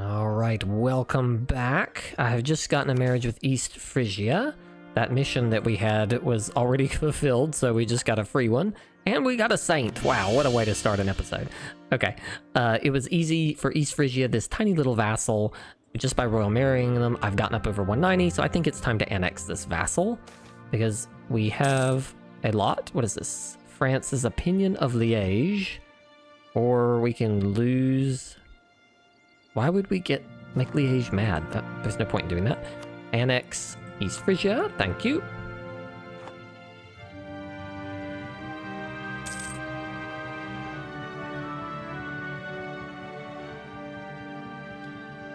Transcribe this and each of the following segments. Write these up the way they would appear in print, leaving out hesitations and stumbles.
Alright, welcome back. I have just gotten a marriage with East Frisia. That mission that we had was already fulfilled, so we just got a free one. And we got a saint. Wow, what a way to start an episode. Okay, it was easy for East Frisia, this tiny little vassal. Just by royal marrying them, I've gotten up over 190, so I think it's time to annex this vassal. Because we have a lot. What is this? France's opinion of Liège. Or we can lose... Why would we make Liège mad? There's no point in doing that. Annex East Frisia, thank you.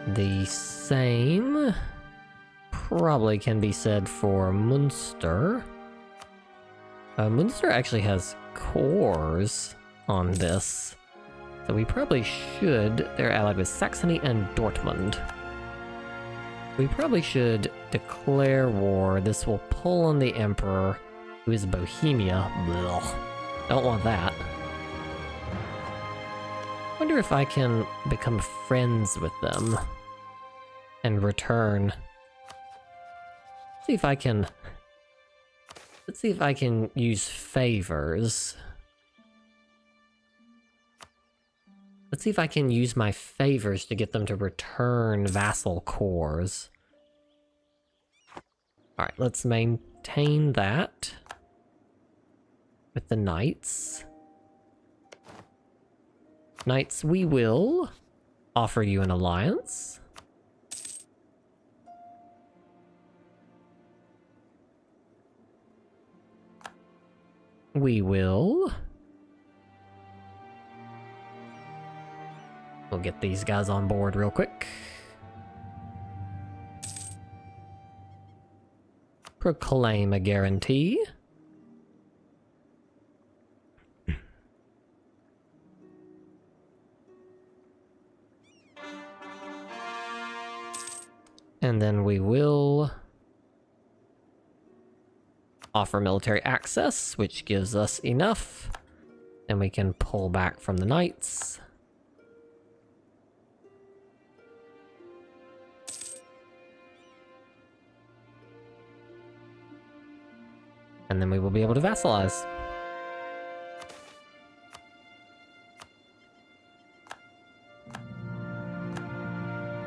The same probably can be said for Munster. Munster actually has cores on this. So we probably should... They're allied with Saxony and Dortmund. We probably should declare war. This will pull on the Emperor, who is Bohemia. Blah. Don't want that. Wonder if I can become friends with them and return. See if I can... Let's see if I can use favors. Let's see if I can use my favors to get them to return vassal cores. Alright, let's maintain that with the knights. Knights, we will offer you an alliance. We will... We'll get these guys on board real quick. Proclaim a guarantee. And then we will offer military access, which gives us enough. And we can pull back from the knights. And then we will be able to vassalize.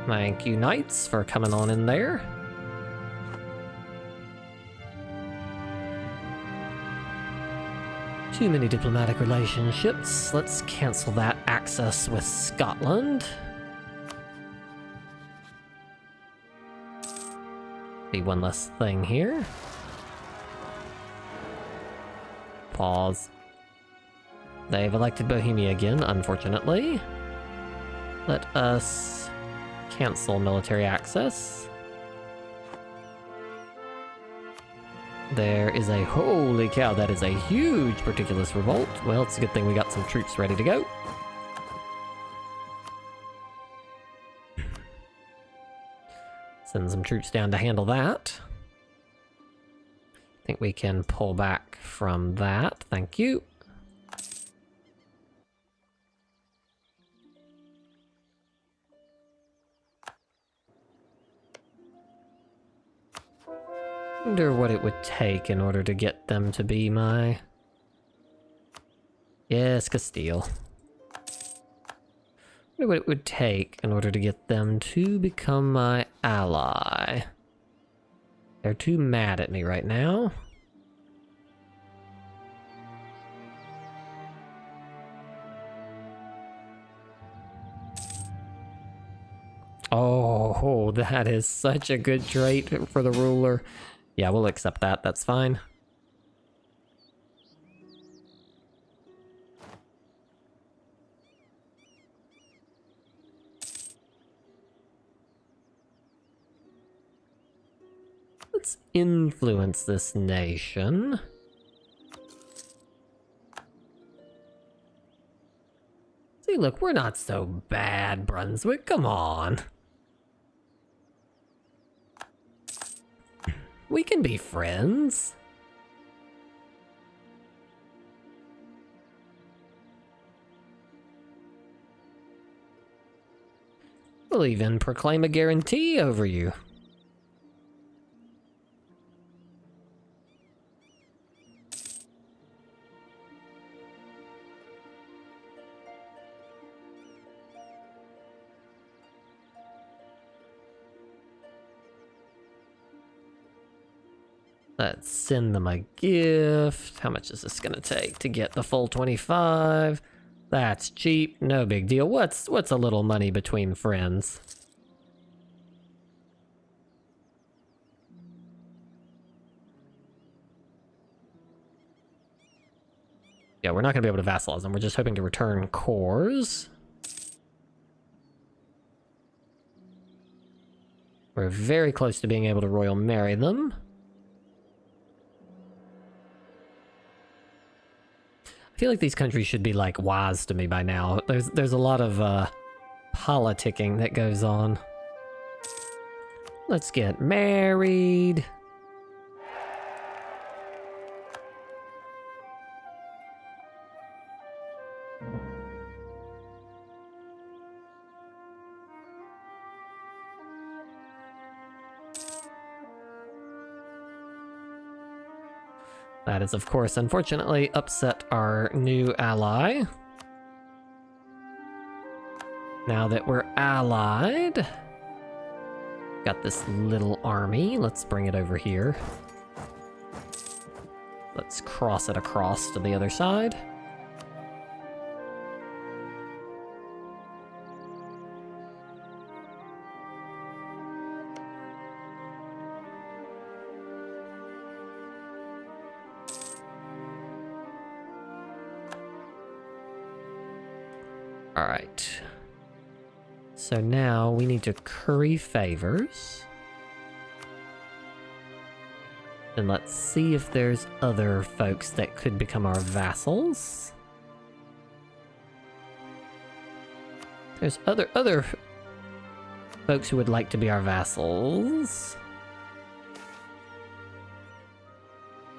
Thank you, knights, for coming on in there. Too many diplomatic relationships. Let's cancel that access with Scotland. Be one less thing here. Pause. They've elected Bohemia again, unfortunately. Let us cancel military access. There is a... Holy cow, that is a huge Particulus revolt. Well, it's a good thing we got some troops ready to go. Send some troops down to handle that. I think we can pull back from that. Thank you. Wonder what it would take in order to get them to be my... Yes, Castile. Wonder what it would take in order to get them to become my ally. They're too mad at me right now. Oh, that is such a good trait for the ruler. Yeah, we'll accept that. That's fine. Let's influence this nation. See, look, we're not so bad, Brunswick. Come on. We can be friends. We'll even proclaim a guarantee over you. Let's send them a gift. How much is this gonna take to get the full 25? That's cheap, no big deal. What's a little money between friends? Yeah, we're not gonna be able to vassalize them. We're just hoping to return cores. We're very close to being able to royal marry them. I feel like these countries should be, like, wise to me by now. There's a lot of, politicking that goes on. Let's get married. That is, of course, unfortunately upset our new ally. Now that we're allied, got this little army. Let's bring it over here. Let's cross it across to the other side. Alright. So now we need to curry favors. And let's see if there's other folks that could become our vassals. There's other folks who would like to be our vassals.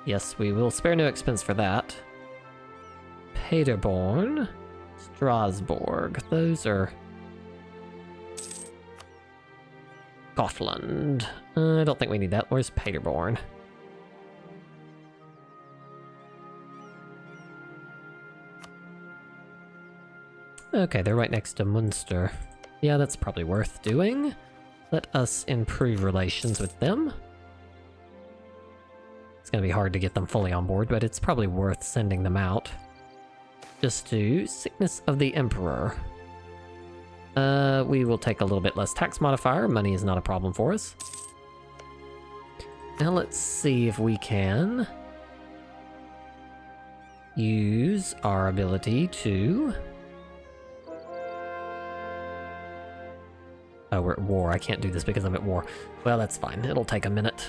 Yes, we will spare no expense for that. Paderborn. Strasbourg. Those are... Scotland. I don't think we need that. Where's Paderborn? Okay, they're right next to Munster. Yeah, that's probably worth doing. Let us improve relations with them. It's gonna be hard to get them fully on board, but it's probably worth sending them out. Just to sickness of the Emperor. We will take a little bit less tax modifier. Money is not a problem for us. Now let's see if we can use our ability to... Oh, we're at war. I can't do this because I'm at war. Well, that's fine. It'll take a minute.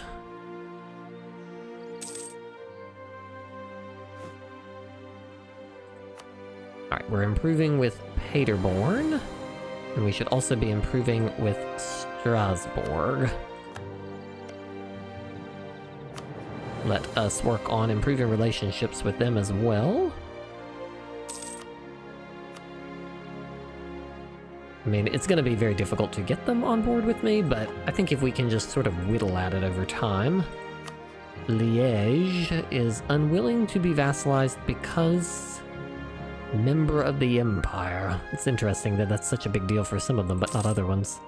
Alright, we're improving with Paderborn. And we should also be improving with Strasbourg. Let us work on improving relationships with them as well. I mean, it's going to be very difficult to get them on board with me, but I think if we can just sort of whittle at it over time. Liège is unwilling to be vassalized because... Member of the Empire. It's interesting that that's such a big deal for some of them, but not other ones.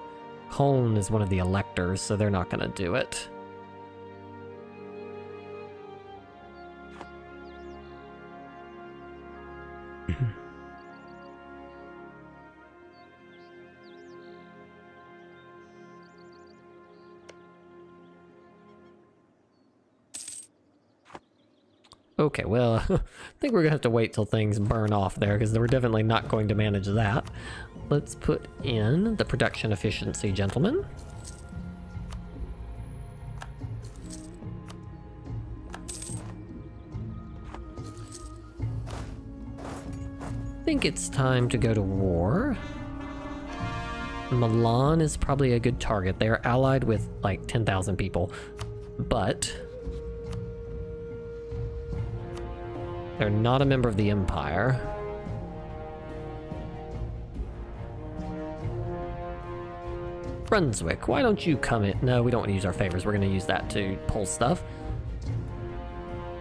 Cologne is one of the electors, so they're not going to do it. Okay, well, I think we're gonna have to wait till things burn off there, because we're definitely not going to manage that. Let's put in the production efficiency, gentlemen. I think it's time to go to war. Milan is probably a good target. They are allied with, like, 10,000 people, but... they're not a member of the Empire. Brunswick, why don't you come in? No, we don't want to use our favors. We're going to use that to pull stuff.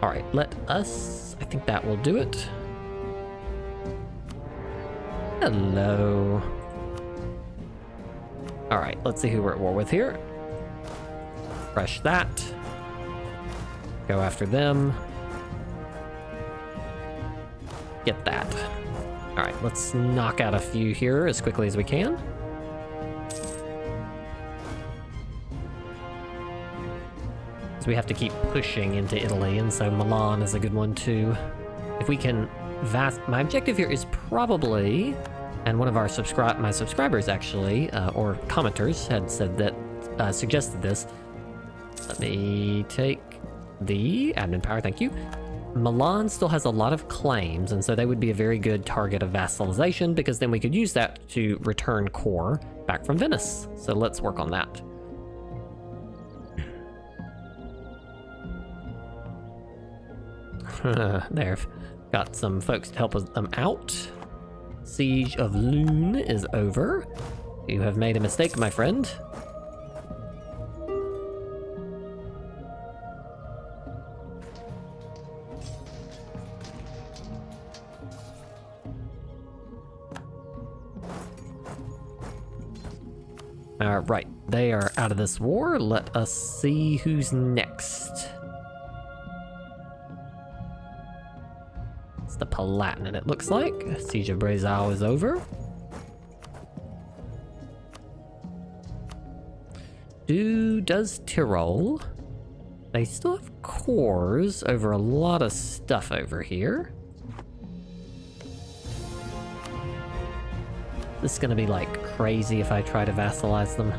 All right, let us... I think that will do it. Hello. All right, let's see who we're at war with here. Fresh that. Go after them. Get that. All right, let's knock out a few here as quickly as we can. We have to keep pushing into Italy, and so Milan is a good one too. If we can my objective here is probably, and one of our my subscribers actually, or commenters had said that, suggested this. Let me take the admin power, thank you. Milan still has a lot of claims, and so they would be a very good target of vassalization, because then we could use that to return core back from Venice. So let's work on that. They've got some folks to help them out. Siege of Lune is over. You have made a mistake, my friend. Right, they are out of this war. Let us see who's next. The Palatinate, it looks like. Siege of Betrayal is over. Does Tyrol? They still have cores over a lot of stuff over here. This is gonna be like crazy if I try to vassalize them.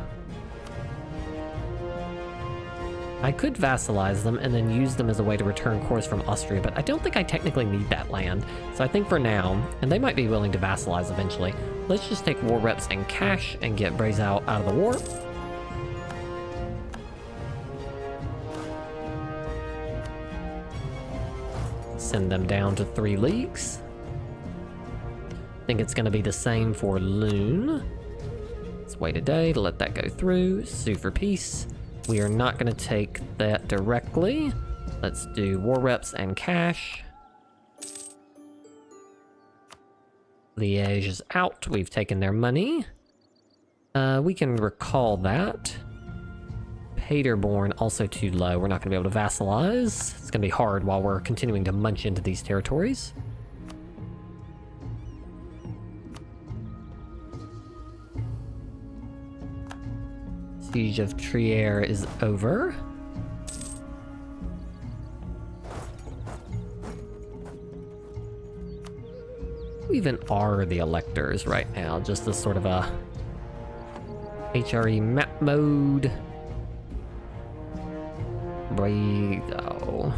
I could vassalize them and then use them as a way to return cores from Austria, but I don't think I technically need that land. So I think for now, and they might be willing to vassalize eventually, let's just take war reps and cash and get Betrayal out of the war. Send them down to 3 leagues. I think it's going to be the same for Lune. Let's wait a day to let that go through. Sue for peace. We are not going to take that directly. Let's do war reps and cash. Liège is out. We've taken their money. We can recall that. Paderborn also too low. We're not going to be able to vassalize. It's going to be hard while we're continuing to munch into these territories. Siege of Trier is over. Who even are the electors right now? Just as sort of a HRE map mode. Oh.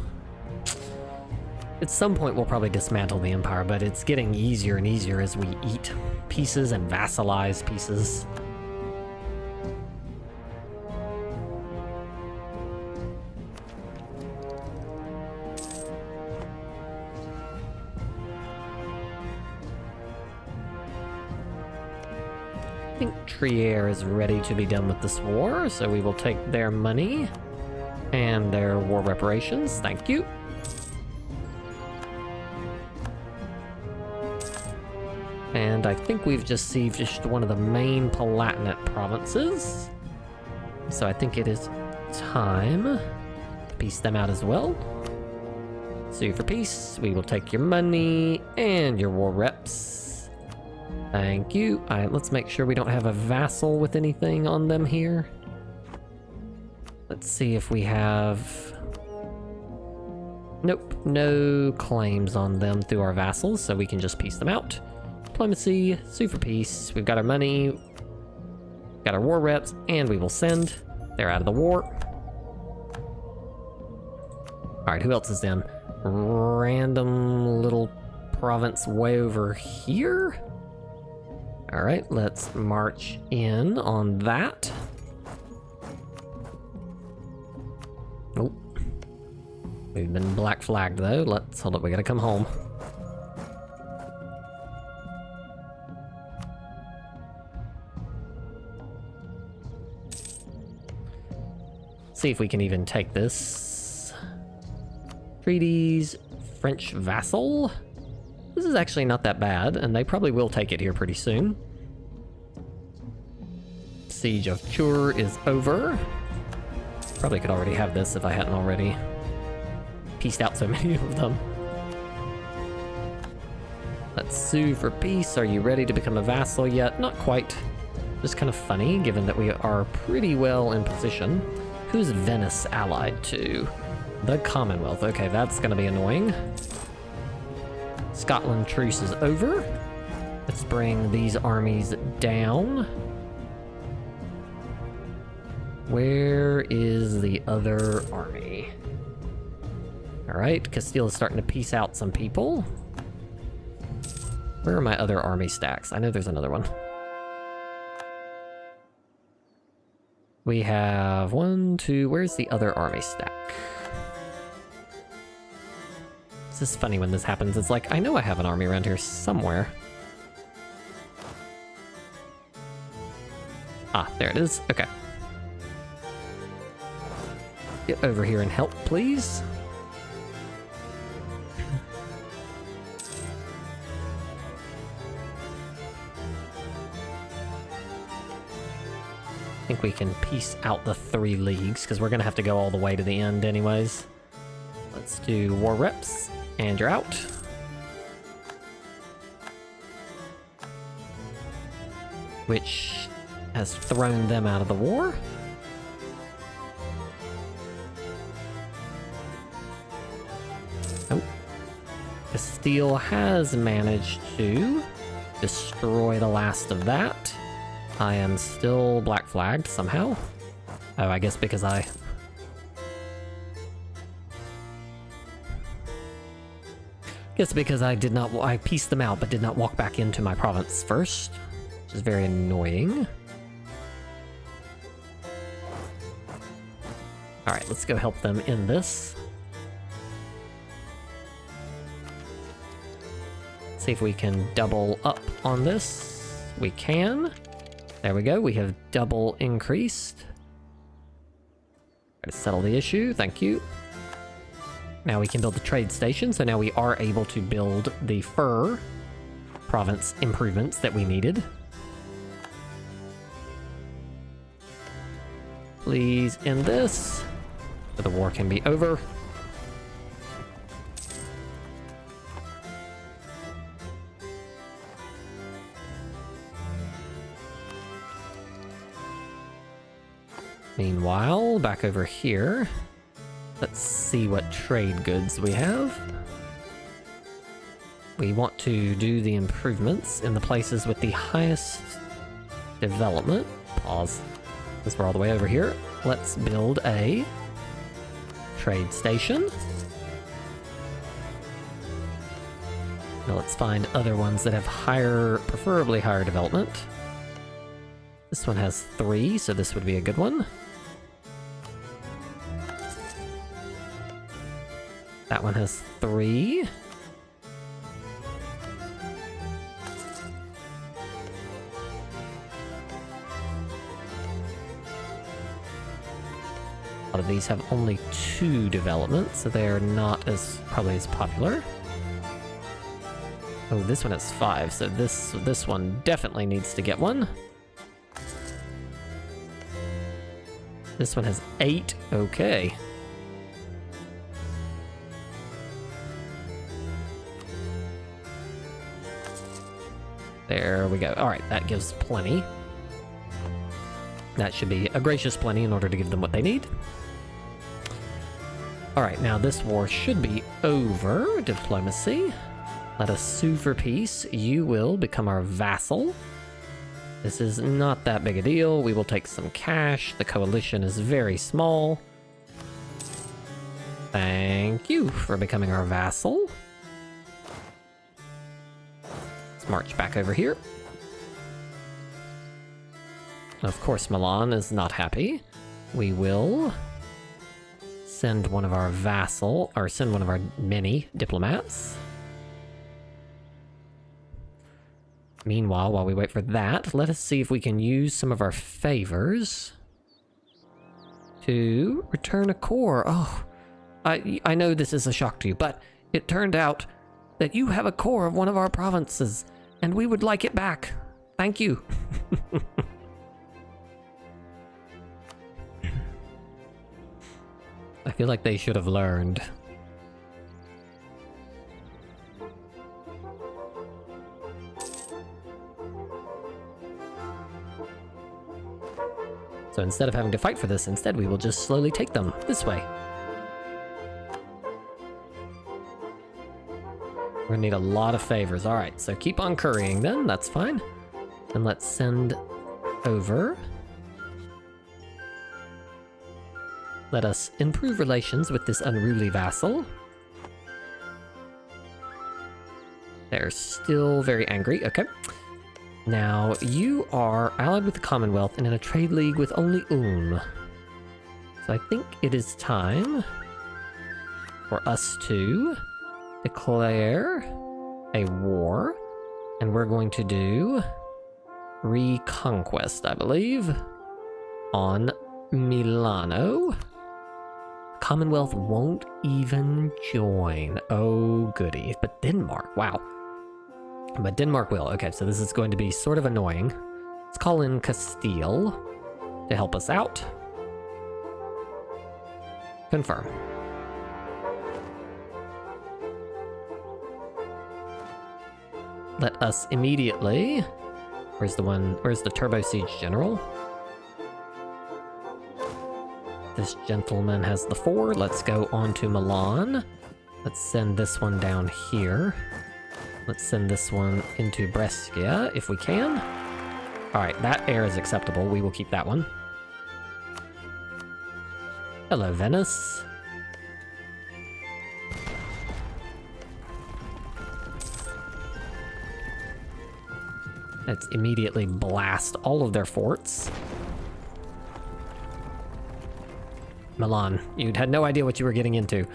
At some point we'll probably dismantle the empire, but it's getting easier and easier as we eat pieces and vassalize pieces. I think Trier is ready to be done with this war, so we will take their money and their war reparations. Thank you. And I think we've just sieged one of the main Palatinate provinces. So I think it is time to piece them out as well. Sue for peace. We will take your money and your war reps. Thank you. Alright, let's make sure we don't have a vassal with anything on them here. Let's see if we have... Nope, no claims on them through our vassals, so we can just piece them out. Diplomacy, sue for peace. We've got our money, got our war reps, and we will send. They're out of the war. Alright, who else is in? Random little province way over here. Alright, let's march in on that. Oh. We've been black flagged though. Let's hold up, we gotta come home. See if we can even take this. Treaties, French vassal. This is actually not that bad, and they probably will take it here pretty soon. Siege of Chur is over. Probably could already have this if I hadn't already pieced out so many of them. Let's sue for peace. Are you ready to become a vassal yet? Not quite. Just kind of funny, given that we are pretty well in position. Who's Venice allied to? The Commonwealth. Okay, that's going to be annoying. Scotland truce is over. Let's bring these armies down. Where is the other army? Alright, Castile is starting to piece out some people. Where are my other army stacks? I know there's another one. We have 1, 2, where's the other army stack? This is funny when this happens. It's like, I know I have an army around here somewhere. Ah, there it is. Okay. Get over here and help, please. I think we can piece out the 3 leagues, because we're going to have to go all the way to the end anyways. Let's do war reps, and you're out. Which has thrown them out of the war. Oh. Castile has managed to destroy the last of that. I am still black flagged somehow. Oh, I guess because I did not, I pieced them out but did not walk back into my province first, which is very annoying. Alright, let's go help them in this. See if we can double up on this. We can. There we go, we have double increased. Try to settle the issue, thank you. Now we can build the trade station, so now we are able to build the fur province improvements that we needed. Please end this, so the war can be over. Meanwhile, back over here, let's see what trade goods we have. We want to do the improvements in the places with the highest development. Pause, because we're all the way over here. Let's build a trade station. Now let's find other ones that have higher, preferably higher development. This one has 3, so this would be a good one. That one has 3. A lot of these have only 2 development, so they are not as probably as popular. Oh, this one has 5, so this one definitely needs to get one. This one has 8. Okay. There we go. Alright, that gives plenty. That should be a gracious plenty in order to give them what they need. Alright, now this war should be over. Diplomacy. Let us sue for peace. You will become our vassal. This is not that big a deal. We will take some cash. The coalition is very small. Thank you for becoming our vassal. Let's march back over here. Of course, Milan is not happy. We will send one of our vassal, or send one of our many diplomats. Meanwhile, while we wait for that, let us see if we can use some of our favors to return a core. Oh, I know this is a shock to you, but it turned out that you have a core of one of our provinces, and we would like it back. Thank you. I feel like they should have learned. So instead of having to fight for this, instead we will just slowly take them this way. We're gonna need a lot of favors. Alright, so keep on currying then, that's fine. And let's send over. Let us improve relations with this unruly vassal. They're still very angry, okay. Now, you are allied with the Commonwealth and in a trade league with only Ulm. So I think it is time for us to declare a war. And we're going to do Reconquest, I believe, on Milano. Commonwealth won't even join. Oh, goody. But Denmark, wow. But Denmark will. Okay, so this is going to be sort of annoying. Let's call in Castile to help us out. Confirm. Let us immediately... Where's the Turbo Siege General? This gentleman has the 4. Let's go on to Milan. Let's send this one down here. Let's send this one into Brescia, if we can. Alright, that air is acceptable. We will keep that one. Hello, Venice. Let's immediately blast all of their forts. Milan, you had no idea what you were getting into.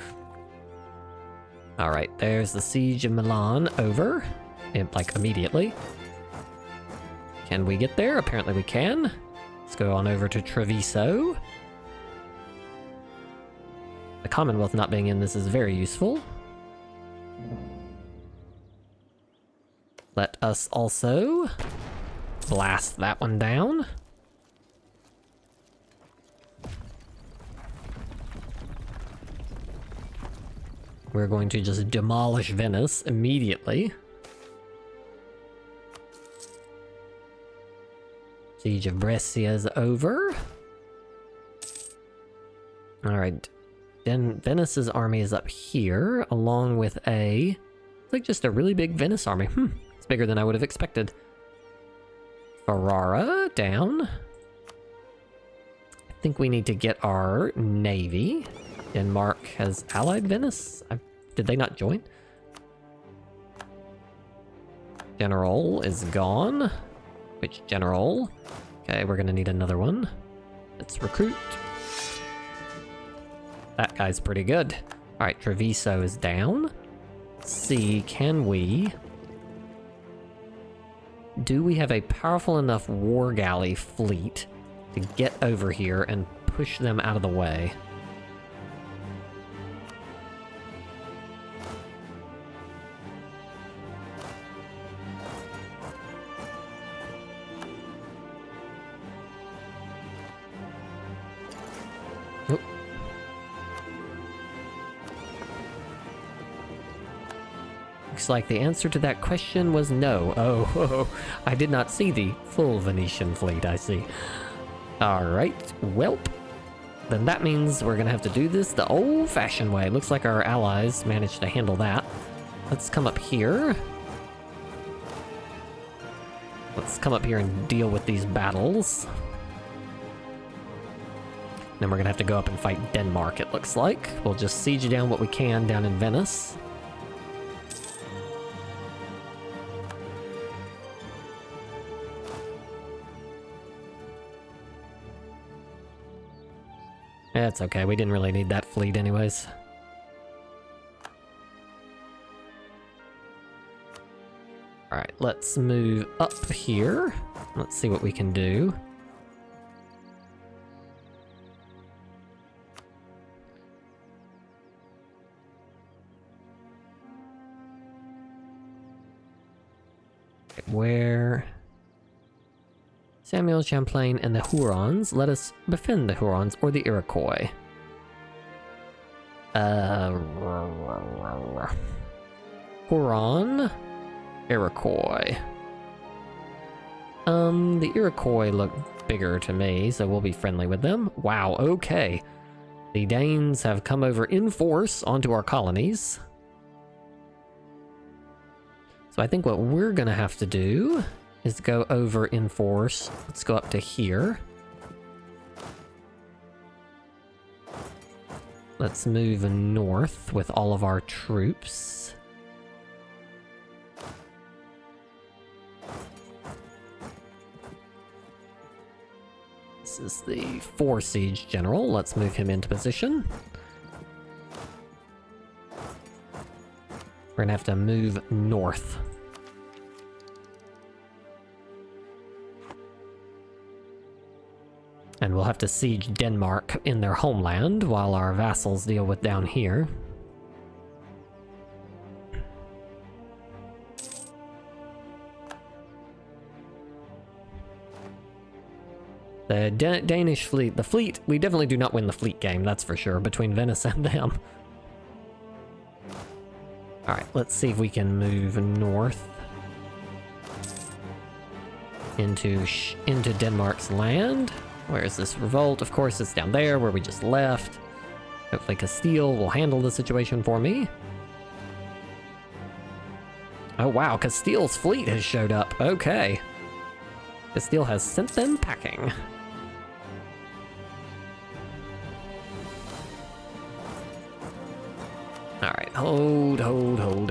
Alright, there's the siege of Milan over. Like, immediately. Can we get there? Apparently we can. Let's go on over to Treviso. The Commonwealth not being in this is very useful. Let us also blast that one down. We're going to just demolish Venice immediately. Siege of Brescia is over. Alright. Then Venice's army is up here, along with it's like just a really big Venice army. It's bigger than I would have expected. Ferrara down. I think we need to get our navy. Denmark has allied Venice. Did they not join? General is gone. Which general? Okay, we're gonna need another one. Let's recruit. That guy's pretty good. Alright, Treviso is down. Let's see, do we have a powerful enough war galley fleet to get over here and push them out of the way? Nope. Looks like the answer to that question was no. Oh, I did not see the full Venetian fleet, I see. Alright, welp. Then that means we're gonna have to do this the old-fashioned way. Looks like our allies managed to handle that. Let's come up here. Let's come up here and deal with these battles. Then we're gonna have to go up and fight Denmark, it looks like. We'll just siege down what we can down in Venice. It's okay, we didn't really need that fleet anyways. Alright, let's move up here. Let's see what we can do. Where... Samuel Champlain and the Hurons. Let us befriend the Hurons or the Iroquois. Huron, Iroquois. The Iroquois look bigger to me, so we'll be friendly with them. Wow, okay. The Danes have come over in force onto our colonies. So I think what we're gonna have to do is go over in force. Let's go up to here. Let's move north with all of our troops. This is the 4 siege general. Let's move him into position. We're gonna have to move north. And we'll have to siege Denmark in their homeland while our vassals deal with down here. The Danish fleet, we definitely do not win the fleet game, that's for sure, between Venice and them. Alright, let's see if we can move north into Denmark's land. Where is this revolt? Of course, it's down there where we just left. Hopefully Castile will handle the situation for me. Oh wow, Castile's fleet has showed up. Okay. Castile has sent them packing. Alright, hold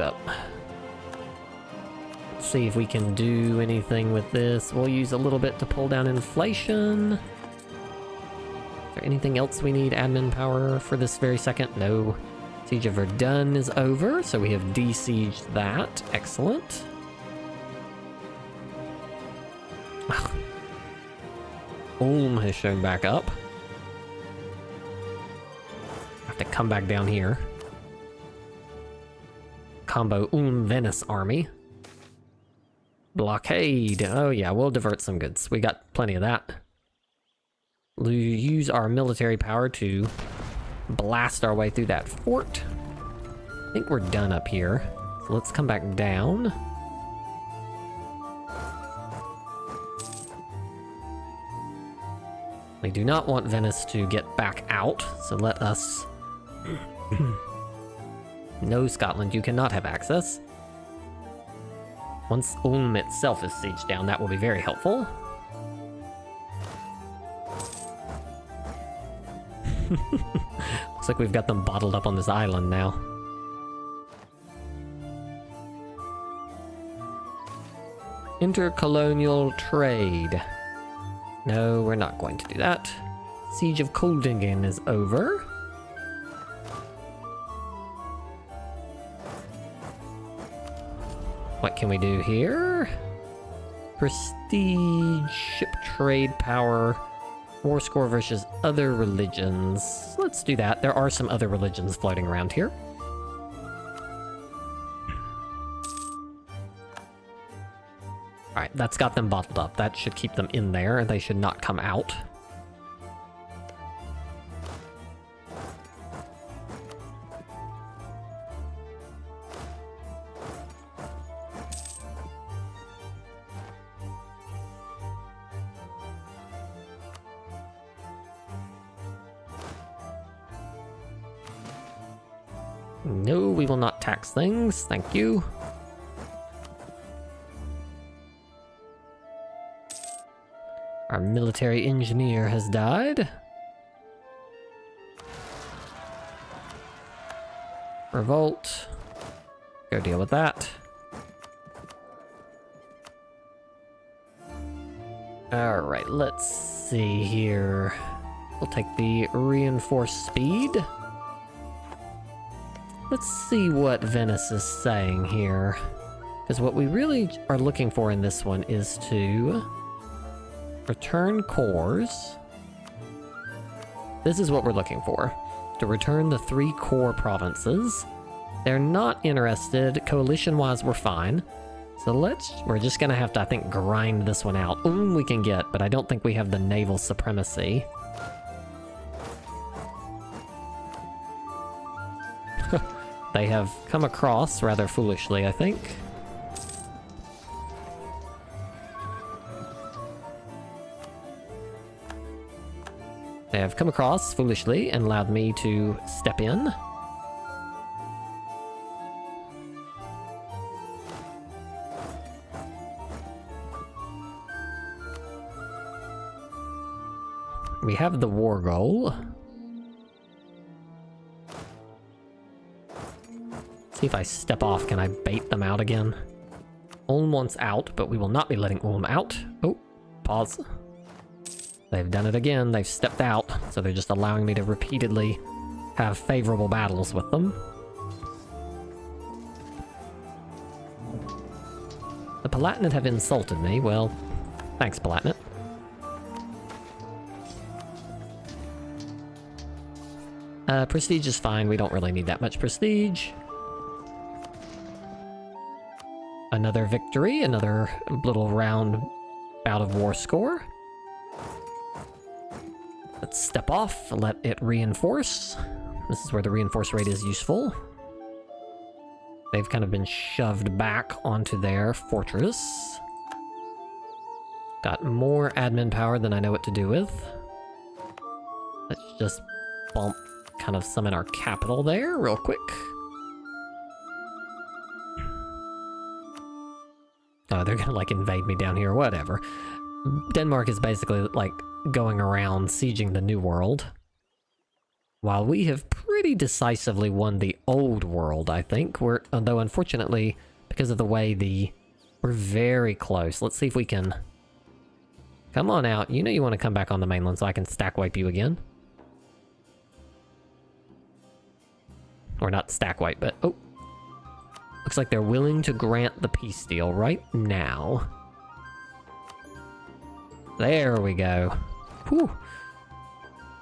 up. Let's see if we can do anything with this. We'll use a little bit to pull down inflation. Is there anything else we need admin power for this very second? No. Siege of Verdun is over, so we have de-sieged that. Excellent. Ulm has shown back up. Have to come back down here. Combo Ulm Venice army. Blockade. Oh yeah, we'll divert some goods. We got plenty of that. We'll use our military power to blast our way through that fort. I think we're done up here. So let's come back down. We do not want Venice to get back out, so let us... No, Scotland, you cannot have access. Once Ulm itself is sieged down, that will be very helpful. Looks like we've got them bottled up on this island now. Intercolonial trade. No, we're not going to do that. Siege of Koldingen is over. What can we do here? Prestige, ship trade power, war score versus other religions. Let's do that. There are some other religions floating around here. Alright, that's got them bottled up. That should keep them in there, and they should not come out. No, we will not tax things. Thank you. Our military engineer has died. Revolt. Go deal with that. Alright, let's see here. We'll take the reinforced speed. Let's see what Venice is saying here. Because what we really are looking for in this one is to return cores. This is what we're looking for. To return the 3 core provinces. They're not interested. Coalition-wise, we're fine. So we're just gonna have to, I think, grind this one out. We can get, but I don't think we have the naval supremacy. They have come across rather foolishly, I think. They have come across foolishly and allowed me to step in. We have the war goal. See if I step off, can I bait them out again? Ulm wants out, but we will not be letting Ulm out. Oh, pause. They've done it again, they've stepped out, so they're just allowing me to repeatedly have favorable battles with them. The Palatinate have insulted me, well, thanks Palatinate. Prestige is fine, we don't really need that much prestige. Another victory, another little round bout of war score. Let's step off, let it reinforce. This is where the reinforce rate is useful. They've kind of been shoved back onto their fortress. Got more admin power than I know what to do with. Let's just bump, kind of summon our capital there real quick. Oh, they're gonna like invade me down here, whatever. Denmark is basically like going around sieging the New World. While we have pretty decisively won the Old World, I think. Although unfortunately, because of the way we're very close. Let's see if we can... Come on out. You know you want to come back on the mainland so I can stack wipe you again. Or not stack wipe, but... Oh. Looks like they're willing to grant the peace deal right now. There we go. Whew.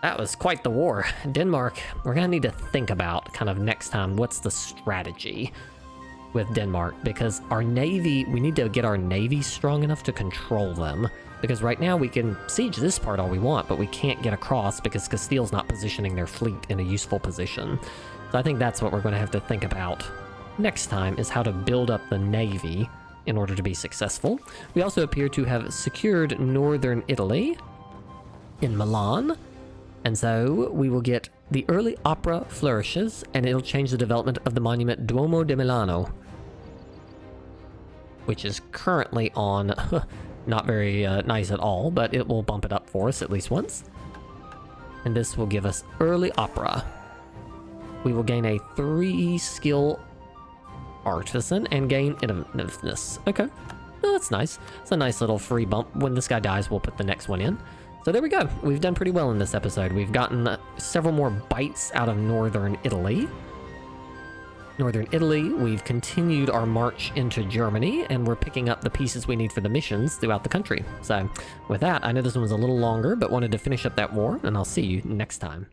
That was quite the war. Denmark, we're gonna need to think about kind of next time what's the strategy with Denmark, because our navy, we need to get our navy strong enough to control them. Because right now we can siege this part all we want, but we can't get across because Castile's not positioning their fleet in a useful position. So I think that's what we're going to have to think about next time, is how to build up the navy in order to be successful. We also appear to have secured northern Italy in Milan, and so we will get the early opera flourishes, and it'll change the development of the monument Duomo di Milano, which is currently on not very nice at all, but it will bump it up for us at least once. And this will give us early opera. We will gain a 3 skill artisan and gain innovativeness. Okay, well, that's nice. It's a nice little free bump. When this guy dies, we'll put the next one in. So there we go. We've done pretty well in this episode. We've gotten several more bites out of northern Italy. We've continued our march into Germany, and we're picking up the pieces we need for the missions throughout the country. So with that, I know this one was a little longer, but wanted to finish up that war, and I'll see you next time.